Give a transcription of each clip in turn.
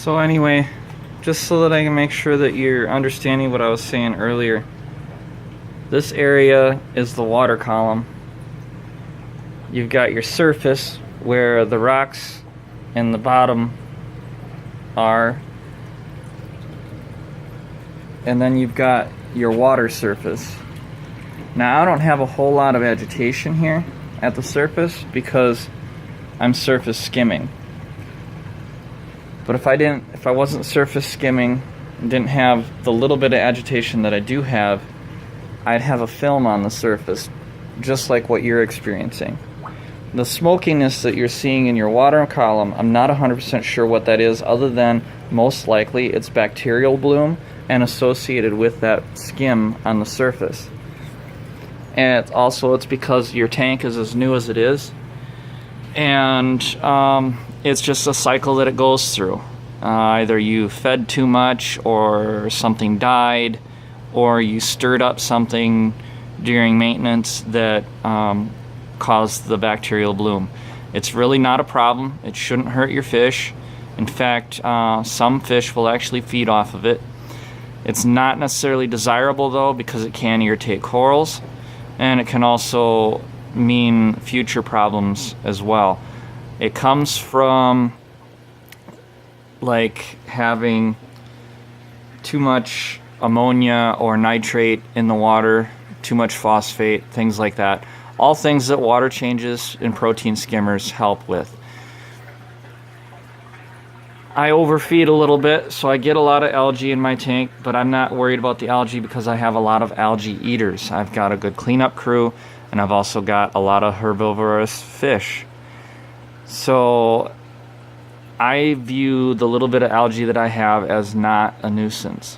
So anyway, just so that I can make sure that you're understanding what I was saying earlier, this area is the water column. You've got your surface where the rocks in the bottom are, and then you've got your water surface. Now I don't have a whole lot of agitation here at the surface because I'm surface skimming. But if I wasn't surface skimming and didn't have the little bit of agitation that I do have, I'd have a film on the surface, just like what you're experiencing. The smokiness that you're seeing in your water column, I'm not 100% sure what that is, other than most likely it's bacterial bloom and associated with that skim on the surface. And it's because your tank is as new as it is, and it's just a cycle that it goes through. Either you fed too much, or something died, or you stirred up something during maintenance that caused the bacterial bloom. It's really not a problem. It shouldn't hurt your fish. In fact, some fish will actually feed off of it. It's not necessarily desirable though, because it can irritate corals, and it can also mean future problems as well. It comes from like having too much ammonia or nitrate in the water, too much phosphate, things like that. All things that water changes in protein skimmers help with. I overfeed a little bit, so I get a lot of algae in my tank, but I'm not worried about the algae because I have a lot of algae eaters. I've got a good cleanup crew, and I've also got a lot of herbivorous fish. So I view the little bit of algae that I have as not a nuisance.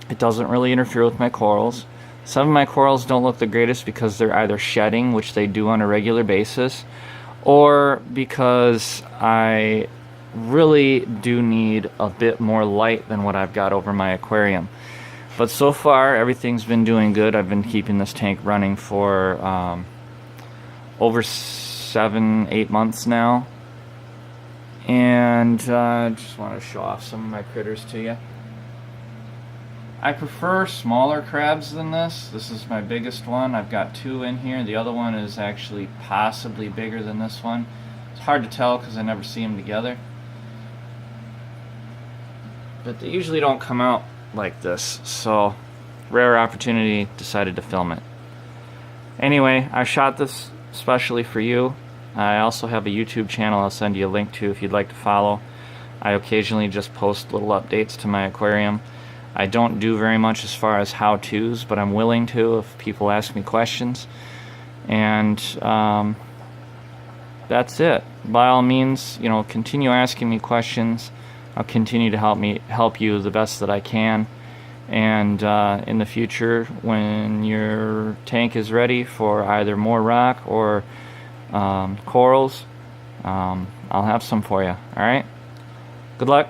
It doesn't really interfere with my corals. Some of my corals don't look the greatest because they're either shedding, which they do on a regular basis, or because I really do need a bit more light than what I've got over my aquarium. But so far everything's been doing good. I've been keeping this tank running for over 7-8 months now, and I just want to show off some of my critters to you. I prefer smaller crabs than this. This is my biggest one. I've got 2 in here. The other one is actually possibly bigger than this one. It's hard to tell because I never see them together. But they usually don't come out like this, so rare opportunity, decided to film it. Anyway, I shot this especially for you. I also have a YouTube channel I'll send you a link to if you'd like to follow. I occasionally just post little updates to my aquarium. I don't do very much as far as how-tos, but I'm willing to if people ask me questions. And that's it. By all means, continue asking me questions. I'll continue to help you the best that I can. And in the future, when your tank is ready for either more rock or corals, I'll have some for you. Alright? Good luck.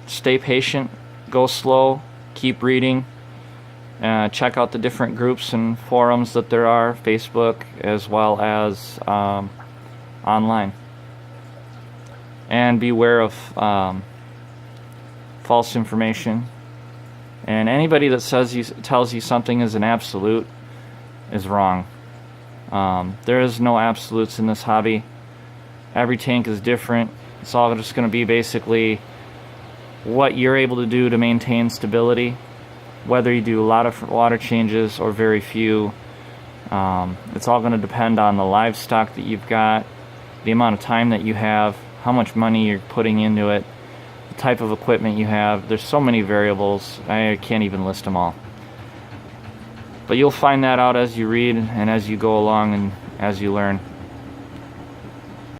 Stay patient. Go slow. Keep reading. Check out the different groups and forums that there are, Facebook as well as online. And beware of false information. And anybody that tells you something is an absolute is wrong. There is no absolutes in this hobby. Every tank is different. It's all just going to be basically what you're able to do to maintain stability, whether you do a lot of water changes or very few. It's all going to depend on the livestock that you've got, the amount of time that you have, how much money you're putting into it, the type of equipment you have. There's so many variables, I can't even list them all. But you'll find that out as you read and as you go along and as you learn.